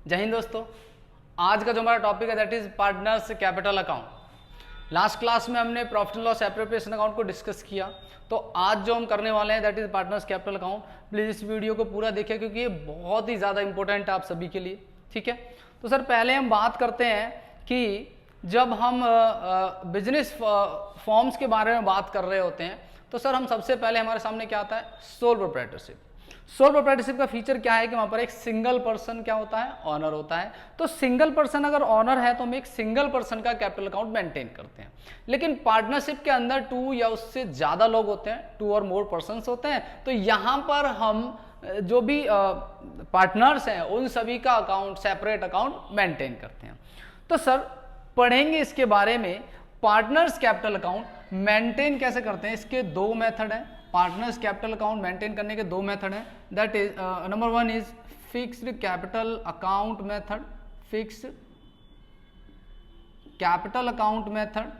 जय हिंद दोस्तों। आज का जो हमारा टॉपिक है that is partners capital account. Last class में हमने profit and loss appropriation account को डिस्कस किया, तो आज जो हम करने वाले हैं that is partners capital account. Please इस वीडियो को पूरा देखिए क्योंकि ये बहुत ही ज़्यादा इंपॉर्टेंट है आप सभी के लिए। ठीक है, तो सर पहले हम बात करते हैं कि जब हम बिजनेस फॉर्म्स के बारे में बात कर रहे होते हैं तो सर हम सबसे पहले हमारे सामने क्या आता है, सोल प्रोप्राइटरशिप। सोल प्रोप्राइटरशिप का फीचर क्या है कि वहां पर एक सिंगल पर्सन क्या होता है, ऑनर होता है। तो सिंगल पर्सन अगर ऑनर है तो हम एक सिंगल पर्सन का कैपिटल अकाउंट मेंटेन करते हैं। लेकिन पार्टनरशिप के अंदर 2 या उससे ज्यादा लोग होते हैं, 2 और मोर पर्सन होते हैं, तो यहां पर हम जो भी पार्टनर्स हैं उन सभी का अकाउंट, सेपरेट अकाउंट मेंटेन करते हैं। तो सर पढ़ेंगे इसके बारे में, पार्टनर्स कैपिटल अकाउंट मेंटेन कैसे करते हैं। इसके 2 मेथड हैं। पार्टनर्स कैपिटल अकाउंट मेंटेन करने के 2 मेथड हैं। That is number 1 is fixed capital account method, fixed capital account method,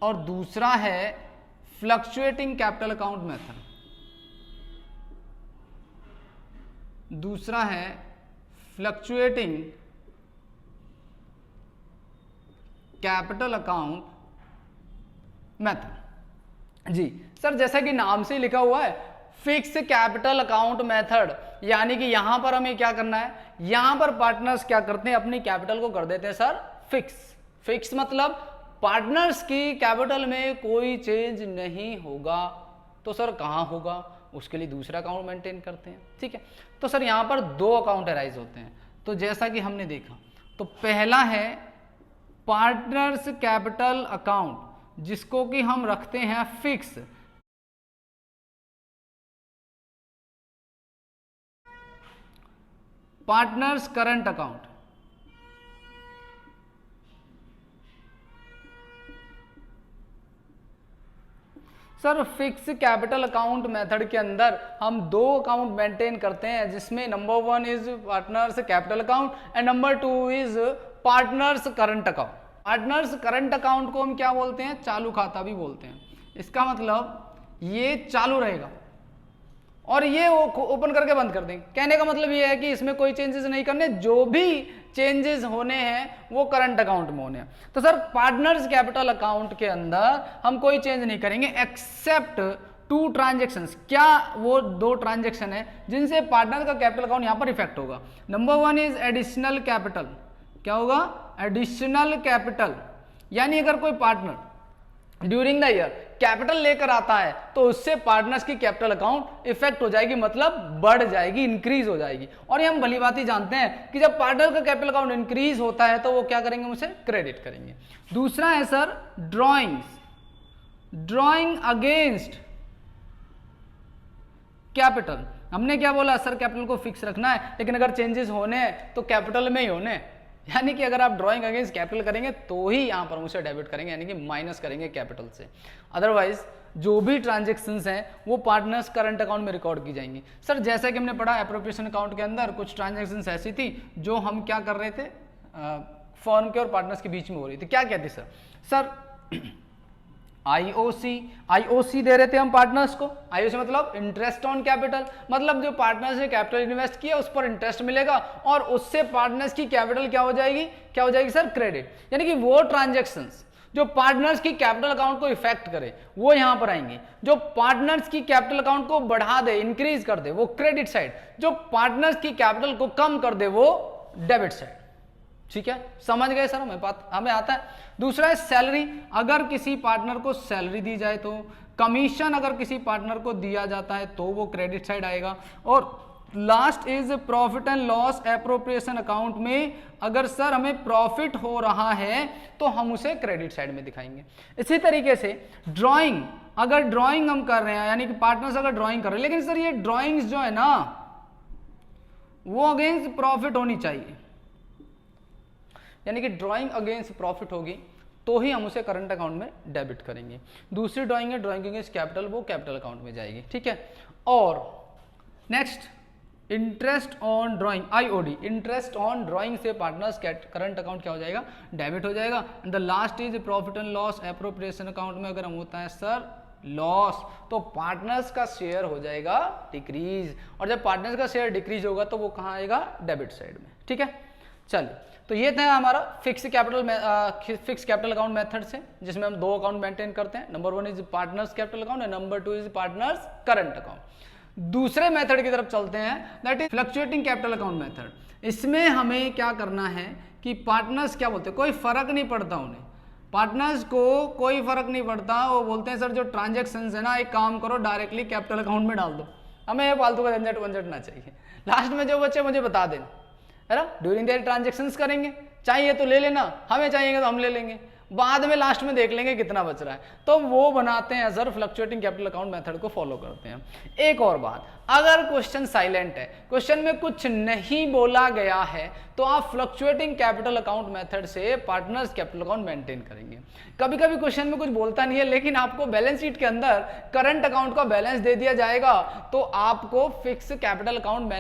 और दूसरा है फ्लक्चुएटिंग कैपिटल अकाउंट मेथड। दूसरा है फ्लक्चुएटिंग कैपिटल अकाउंट मेथड। जी सर, जैसा कि नाम से लिखा हुआ है फिक्स कैपिटल अकाउंट मेथड, यानी कि यहां पर हमें क्या करना है, यहां पर पार्टनर्स क्या करते हैं, अपनी कैपिटल को कर देते हैं सर फिक्स। फिक्स मतलब पार्टनर्स की कैपिटल में कोई चेंज नहीं होगा। तो सर कहां होगा, उसके लिए दूसरा अकाउंट मेंटेन करते हैं। ठीक है, तो सर यहां पर 2 अकाउंट अराइज होते हैं। तो जैसा कि हमने देखा, तो पहला है पार्टनर्स कैपिटल अकाउंट, जिसको कि हम रखते हैं fix. Partners current account, sir fix capital account method के अंदर हम 2 अकाउंट मेंटेन करते हैं, जिसमें number 1 is partners capital account and number 2 is partners current account. Partners current account को हम क्या बोलते हैं, चालू खाता भी बोलते हैं। इसका मतलब ये चालू रहेगा और ये ओपन करके बंद कर देंगे। कहने का मतलब ये है कि इसमें कोई चेंजेस नहीं करने, जो भी चेंजेस होने हैं वो करंट अकाउंट में होने हैं। तो सर पार्टनर्स कैपिटल अकाउंट के अंदर हम कोई चेंज नहीं करेंगे एक्सेप्ट 2 ट्रांजेक्शंस। क्या वो 2 ट्रांजेक्शन है जिनसे पार्टनर का कैपिटल अकाउंट यहां पर इफेक्ट होगा। Number 1 is additional capital. क्या होगा, एडिशनल कैपिटल, यानी अगर कोई partner during the year capital लेकर आता है तो उससे पार्टनर्स की कैपिटल अकाउंट इफेक्ट हो जाएगी, मतलब बढ़ जाएगी, इंक्रीज हो जाएगी। और ये हम भली बात ही जानते हैं कि जब पार्टनर का कैपिटल अकाउंट इंक्रीज होता है तो वो क्या करेंगे, उसे क्रेडिट करेंगे। दूसरा है sir drawings, drawing against capital. हमने क्या बोला, सर कैपिटल को फिक्स रखना है, लेकिन अगर चेंजेस होने हैं तो कैपिटल में ही होने हैं। यानी कि अगर आप ड्राइंग अगेंस्ट कैपिटल करेंगे तो ही यहां पर उसे डेबिट करेंगे, यानी कि माइनस करेंगे कैपिटल से। अदरवाइज जो भी ट्रांजेक्शंस हैं वो पार्टनर्स करंट अकाउंट में रिकॉर्ड की जाएंगी। सर जैसा कि हमने पढ़ा एप्रोप्रिएशन अकाउंट के अंदर कुछ ट्रांजेक्शंस ऐसी थी जो हम क्या कर रहे थे, फर्म के और पार्टनर्स के बीच में हो रही थी। क्या कहते सर आईओसी दे रहे थे हम पार्टनर्स को। आईओसी मतलब इंटरेस्ट ऑन कैपिटल, मतलब जो पार्टनर्स ने कैपिटल इन्वेस्ट किया उस पर इंटरेस्ट मिलेगा और उससे पार्टनर्स की कैपिटल क्या हो जाएगी सर क्रेडिट। यानी कि वो ट्रांजैक्शंस जो पार्टनर्स की कैपिटल अकाउंट को इफेक्ट करे वो यहां पर आएंगे। जो पार्टनर्स की कैपिटल अकाउंट को बढ़ा दे, इंक्रीज कर दे, वो क्रेडिट साइड। जो पार्टनर्स की कैपिटल को कम कर दे वो डेबिट साइड। ठीक है, समझ गए सर, हमें आता है। दूसरा है सैलरी। अगर किसी पार्टनर को सैलरी दी जाए तो, कमीशन अगर किसी पार्टनर को दिया जाता है तो वो क्रेडिट साइड आएगा। और last is profit and loss appropriation account में अगर सर हमें प्रॉफिट हो रहा है तो हम उसे क्रेडिट साइड में दिखाएंगे। इसी तरीके से ड्राइंग, अगर ड्राइंग हम कर रहे हैं, यानी कि पार्टनर्स अगर ड्राइंग कर रहे हैं, लेकिन सर ये ड्राइंग्स जो है ना वो अगेंस्ट प्रॉफिट होनी चाहिए, यानी कि ड्राइंग अगेंस्ट प्रॉफिट होगी तो ही हम उसे करंट अकाउंट में डेबिट करेंगे। दूसरी ड्राइंग है ड्राइंग अगेंस्ट कैपिटल, वो कैपिटल अकाउंट में जाएगी। ठीक है, और next interest on drawing, IOD, interest on drawing से पार्टनर्स करंट अकाउंट क्या हो जाएगा, डेबिट हो जाएगा। And the last is profit and loss appropriation account में अगर हम होता है सर लॉस, तो पार्टनर्स का शेयर हो जाएगा डिक्रीज, और जब पार्टनर्स का शेयर डिक्रीज होगा तो वो कहाँ आएगा, डेबिट साइड में। ठीक है, चलिए तो ये था हमारा फिक्स कैपिटल अकाउंट मेथड से, जिसमें हम दो अकाउंट मेंटेन करते हैं। Number 1 is partners capital account and number 2 is partners current account. दूसरे मेथड की तरफ चलते हैं, that is fluctuating capital account method. इसमें हमें क्या करना है कि पार्टनर्स क्या बोलते हैं, कोई फर्क नहीं पड़ता उन्हें, पार्टनर्स को कोई फर्क नहीं पड़ता, वो बोलते हैं सर जो ट्रांजेक्शन्स है ना, एक काम करो डायरेक्टली कैपिटल अकाउंट में डाल दो, हमें फालतू का झंझट वंझट ना चाहिए, लास्ट में जो बच्चे मुझे बता देना, है ना, ड्यूरिंग देयर ट्रांजेक्शन्स करेंगे, चाहिए तो ले लेना, हमें चाहिए तो हम ले लेंगे, बाद में लास्ट में देख लेंगे कितना बच रहा है, तो वो बनाते हैं sir fluctuating capital account method को फॉलो करते हैं। एक और बात, अगर क्वेश्चन साइलेंट है, क्वेश्चन में कुछ नहीं बोला गया है, तो आप फ्लक्चुएटिंग कैपिटल अकाउंट मेथड से पार्टनर्स कैपिटल अकाउंट मेंटेन करेंगे। कभी कभी क्वेश्चन में कुछ बोलता नहीं है, लेकिन आपको बैलेंस शीट के अंदर करंट अकाउंट का बैलेंस दे दिया जाएगा, तो आपको फिक्स कैपिटल अकाउंट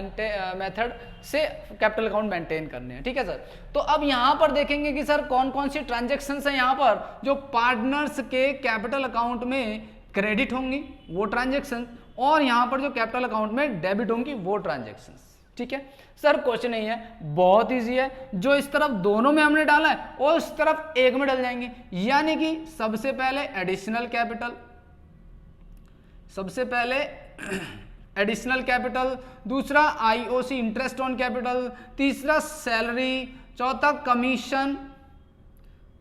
मेथड से कैपिटल अकाउंट मेंटेन करने हैं। ठीक है सर, तो अब यहां पर देखेंगे कि सर कौन कौन सी ट्रांजेक्शन्स हैं यहां पर जो पार्टनर्स के कैपिटल अकाउंट में क्रेडिट होंगी, वो ट्रांजेक्शन, और यहां पर जो कैपिटल अकाउंट में डेबिट होंगी वो ट्रांजेक्शंस। ठीक है सर, क्वेश्चन नहीं है, बहुत इजी है, जो इस तरफ दोनों में हमने डाला है और उस तरफ एक में डल जाएंगे, यानी कि सबसे पहले एडिशनल कैपिटल, सबसे पहले एडिशनल कैपिटल, दूसरा आईओसी इंटरेस्ट ऑन कैपिटल, तीसरा सैलरी, चौथा कमीशन,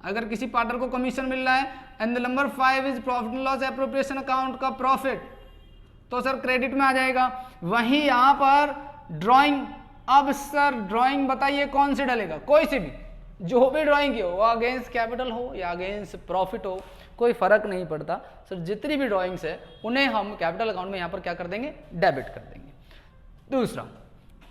अगर किसी पार्टनर को कमीशन मिल रहा है, and number 5 is profit and loss appropriation account का प्रॉफिट, तो सर क्रेडिट में आ जाएगा। वहीं यहां पर ड्राइंग, अब सर ड्राइंग बताइए कौन से डलेगा, कोई सी भी, जो भी ड्राइंग की हो, अगेंस्ट कैपिटल हो या अगेंस्ट प्रॉफिट हो, कोई फर्क नहीं पड़ता सर, जितनी भी ड्राइंग्स है उन्हें हम कैपिटल अकाउंट में यहां पर क्या कर देंगे, डेबिट कर देंगे। दूसरा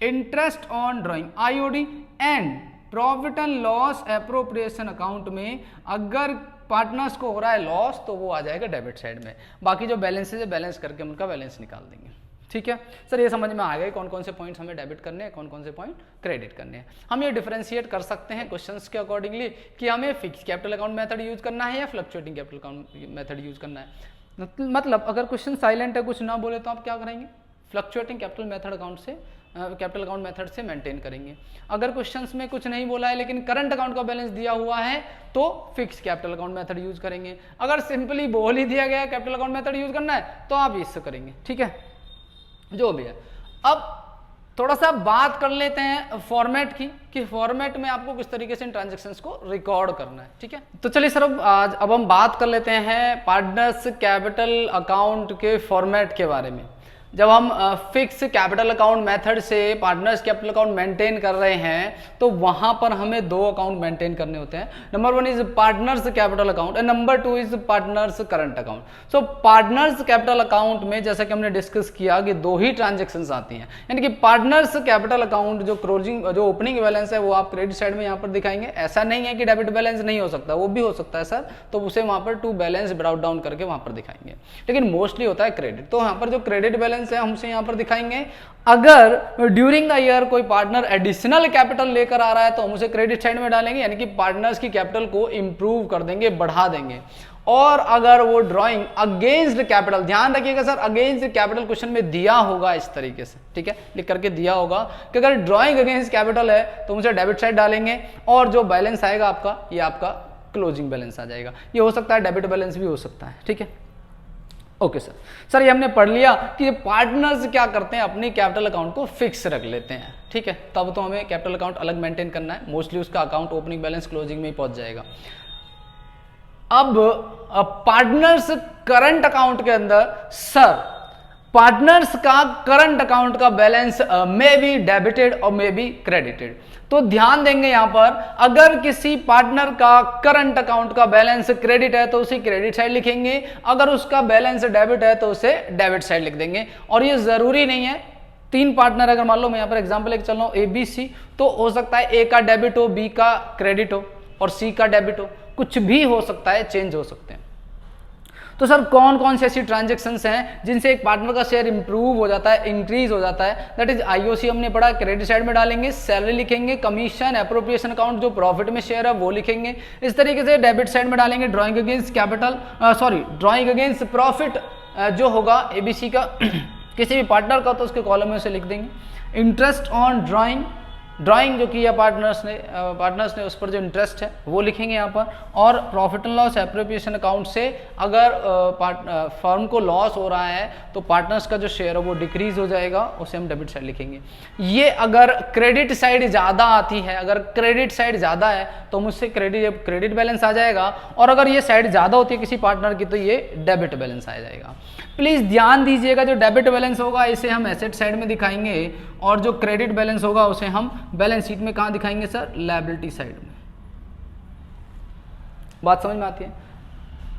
interest on drawing IOD and profit and loss appropriation account में अगर पार्टनर्स को हो रहा है लॉस तो वो आ जाएगा डेबिट साइड में, बाकी जो बैलेंसेज है बैलेंस करके हम उनका बैलेंस निकाल देंगे। ठीक है सर, ये समझ में आ गए कौन कौन से पॉइंट्स हमें डेबिट करने हैं, कौन कौन से पॉइंट क्रेडिट करने हैं। हम ये डिफरेंशिएट कर सकते हैं क्वेश्चंस के अकॉर्डिंगली कि हमें fix capital account method use करना है या fluctuating capital account method use करना है। मतलब अगर क्वेश्चन साइलेंट है, कुछ ना बोले, तो आप क्या करेंगे, फ्लक्चुएटिंग कैपिटल मेथड अकाउंट से कैपिटल अकाउंट मेथड से मेंटेन करेंगे। अगर क्वेश्चंस में कुछ नहीं बोला है लेकिन करंट अकाउंट का बैलेंस दिया हुआ है तो fix capital account method use करेंगे। अगर सिंपली बोल ही दिया गया है कैपिटल अकाउंट मेथड यूज करना है तो आप इससे करेंगे। ठीक है, जो भी है। अब थोड़ा सा बात कर लेते हैं फॉर्मेट की, कि फॉर्मेट में आपको किस तरीके से इन ट्रांजैक्शंस को रिकॉर्ड करना है। ठीक है, तो चलिए सर अब हम बात कर लेते हैं पार्टनर्स कैपिटल अकाउंट के फॉर्मेट के बारे में। जब हम फिक्स कैपिटल अकाउंट मेथड से पार्टनर्स कैपिटल अकाउंट मेंटेन कर रहे हैं तो वहां पर हमें दो अकाउंट मेंटेन करने होते हैं। Number 1 is partners capital account and number 2 is partners current account. So partners capital account में जैसा कि हमने डिस्कस किया कि दो ही ट्रांजेक्शन्स आती हैं, यानी कि पार्टनर्स कैपिटल अकाउंट जो क्लोजिंग जो ओपनिंग बैलेंस है वो आप क्रेडिट साइड में यहाँ पर दिखाएंगे। ऐसा नहीं है कि डेबिट बैलेंस नहीं हो सकता, वो भी हो सकता है सर, तो उसे वहां पर टू बैलेंस ब्राउट डाउन करके वहां पर दिखाएंगे, लेकिन मोस्टली होता है क्रेडिट। तो यहाँ पर जो क्रेडिट बैलेंस है हमसे यहाँ पर दिखाएंगे। अगर ड्यूरिंग द ईयर कोई पार्टनर एडिशनल कैपिटल लेकर आ रहा है तो हम उसे क्रेडिट साइड में डालेंगे, यानी कि पार्टनर्स की कैपिटल को इंप्रूव कर देंगे, बढ़ा देंगे। और अगर वो ड्राइंग अगेंस्ट कैपिटल, ध्यान रखिएगा सर, अगेंस्ट कैपिटल क्वेश्चन में दिया होगा इस तरीके से, ठीक है, लिख करके दिया होगा कि अगर ड्राइंग अगेंस्ट कैपिटल है तो उसे डेबिट साइड डालेंगे और जो बैलेंस आएगा आपका, ये आपका क्लोजिंग बैलेंस आ जाएगा। ये हो सकता है डेबिट बैलेंस भी हो सकता है। ठीक है, ओके सर। सर ये हमने पढ़ लिया कि पार्टनर्स क्या करते हैं, अपनी कैपिटल अकाउंट को फिक्स रख लेते हैं। ठीक है, तब तो हमें कैपिटल अकाउंट अलग मेंटेन करना है, मोस्टली उसका अकाउंट ओपनिंग बैलेंस क्लोजिंग में ही पहुंच जाएगा। अब पार्टनर्स करंट अकाउंट के अंदर सर पार्टनर्स का करंट अकाउंट का बैलेंस मे बी डेबिटेड और मे बी क्रेडिटेड। तो ध्यान देंगे यहां पर, अगर किसी पार्टनर का करंट अकाउंट का बैलेंस क्रेडिट है तो उसे क्रेडिट साइड लिखेंगे, अगर उसका बैलेंस डेबिट है तो उसे डेबिट साइड लिख देंगे। और ये जरूरी नहीं है, 3 पार्टनर अगर मान लो मैं यहां पर एग्जांपल एक चल रहा हूं ABC, तो हो सकता है A का डेबिट हो, B का क्रेडिट हो और C का डेबिट हो, कुछ भी हो सकता है, चेंज हो सकते हैं। तो सर कौन कौन सी ऐसी ट्रांजेक्शन्स हैं जिनसे एक पार्टनर का शेयर इंप्रूव हो जाता है, इंक्रीज हो जाता है? दैट इज आईओसी हमने पढ़ा, क्रेडिट साइड में डालेंगे, सैलरी लिखेंगे, कमीशन एप्रोप्रिएशन अकाउंट जो प्रॉफिट में शेयर है वो लिखेंगे। इस तरीके से डेबिट साइड में डालेंगे drawing against capital, drawing against profit जो होगा एबीसी का किसी भी पार्टनर का, तो उसके कॉलम में उसे लिख देंगे। इंटरेस्ट ऑन ड्राइंग जो किया पार्टनर्स ने उस पर जो इंटरेस्ट है वो लिखेंगे यहाँ पर। और profit and loss appropriation account से अगर फर्म को लॉस हो रहा है तो पार्टनर्स का जो शेयर है वो डिक्रीज हो जाएगा, उसे हम डेबिट साइड लिखेंगे। ये अगर क्रेडिट साइड ज़्यादा आती है, अगर क्रेडिट साइड ज़्यादा है तो मुझसे क्रेडिट बैलेंस आ जाएगा, और अगर ये साइड ज़्यादा होती है किसी पार्टनर की तो ये डेबिट बैलेंस आ जाएगा। प्लीज़ ध्यान दीजिएगा, जो डेबिट बैलेंस होगा इसे हम एसेट साइड में दिखाएंगे, और जो क्रेडिट बैलेंस होगा उसे हम बैलेंस शीट में कहाँ दिखाएंगे सर? लायबिलिटी साइड में। बात समझ में आती है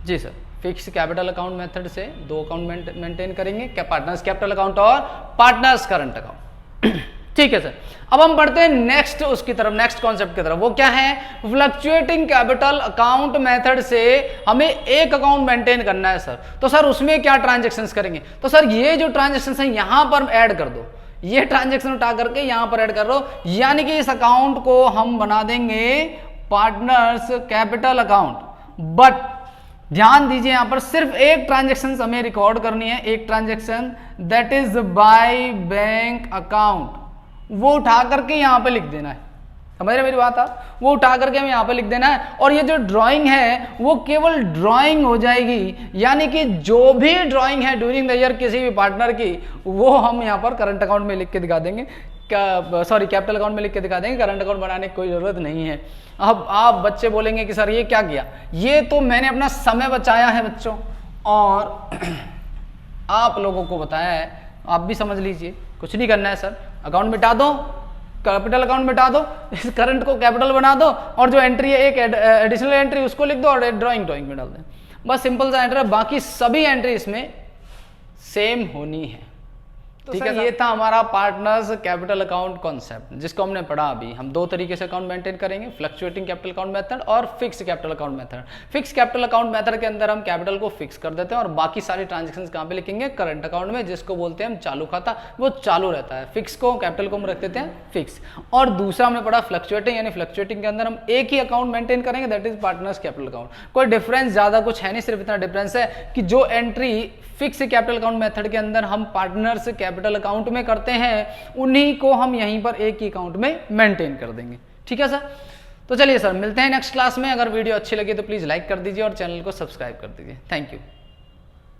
जी sir? Fix capital account method से दो अकाउंट मेंटेन करेंगे, पार्टनर्स कैपिटल अकाउंट और पार्टनर्स करंट अकाउंट। ठीक है सर, अब हम बढ़ते हैं नेक्स्ट उसकी तरफ, नेक्स्ट कॉन्सेप्ट की तरफ। वो क्या है? फ्लक्चुएटिंग कैपिटल अकाउंट मेथड से हमें एक अकाउंट मेंटेन करना है सर। तो सर उसमें क्या ट्रांजेक्शंस करेंगे? तो सर ये जो ट्रांजेक्शंस हैं यहां पर ऐड कर दो, ये ट्रांजेक्शन उठा करके यहां पर ऐड कर दो, यानी कि इस अकाउंट को हम बना देंगे पार्टनर्स कैपिटल अकाउंट। बट ध्यान दीजिए यहां पर सिर्फ एक ट्रांजेक्शन हमें रिकॉर्ड करनी है, एक transaction, that is by bank account. वो उठा करके यहां पे लिख देना है, समझ रहे मेरी बात आप? वो उठा करके हमें यहां पे लिख देना है, और ये जो ड्राइंग है वो केवल ड्राइंग हो जाएगी, यानी कि जो भी ड्राइंग है ड्यूरिंग द ईयर किसी भी पार्टनर की, वो हम यहां पर करंट अकाउंट में लिख के दिखा देंगे, कैपिटल अकाउंट में लिख के दिखा देंगे, करंट अकाउंट बनाने की कोई जरूरत नहीं है। अब आप बच्चे बोलेंगे कि सर ये क्या किया? ये तो मैंने अपना समय बचाया है बच्चों, और आप लोगों को बताया है, आप भी समझ लीजिए। कुछ नहीं करना है सर, अकाउंट मिटा दो, कैपिटल अकाउंट मिटा दो, इस करंट को कैपिटल बना दो, और जो एंट्री है एक एडिशनल एंट्री उसको लिख दो और ड्राइंग में डाल दें। बस सिंपल सा एंट्री है, बाकी सभी एंट्री इसमें सेम होनी है। तो ठीक है, ये था हमारा पार्टनर्स कैपिटल अकाउंट कॉन्सेप्ट, जिसको हमने पढ़ा अभी। हम दो तरीके से अकाउंट मेंटेन करेंगे, फ्लक्चुएटिंग कैपिटल अकाउंट मेथड और fix capital account method. Fix capital account method के अंदर हम कैपिटल को फिक्स कर देते हैं, और बाकी सारी ट्रांजेक्शंस कहाँ पे लिखेंगे? करंट अकाउंट में, जिसको बोलते हैं हम चालू खाता, वो चालू रहता है। फिक्स को, कैपिटल को हम रख देते हैं फिक्स। और दूसरा हमने पढ़ा फ्लक्चुएटिंग, यानी फ्लक्चुएटिंग के अंदर हम एक ही अकाउंट मेंटेन करेंगे, that is partners capital account. कोई डिफरेंस ज्यादा कुछ है नहीं, सिर्फ इतना डिफरेंस है कि जो entry fix capital account method के अंदर हम पार्टनर्स कैपिटल अकाउंट में करते हैं, उन्हीं को हम यहीं पर एक ही अकाउंट में मेंटेन कर देंगे। ठीक है सर? तो चलिए सर, मिलते हैं नेक्स्ट क्लास में। अगर वीडियो अच्छी लगी तो प्लीज लाइक कर दीजिए और चैनल को सब्सक्राइब कर दीजिए। Thank you.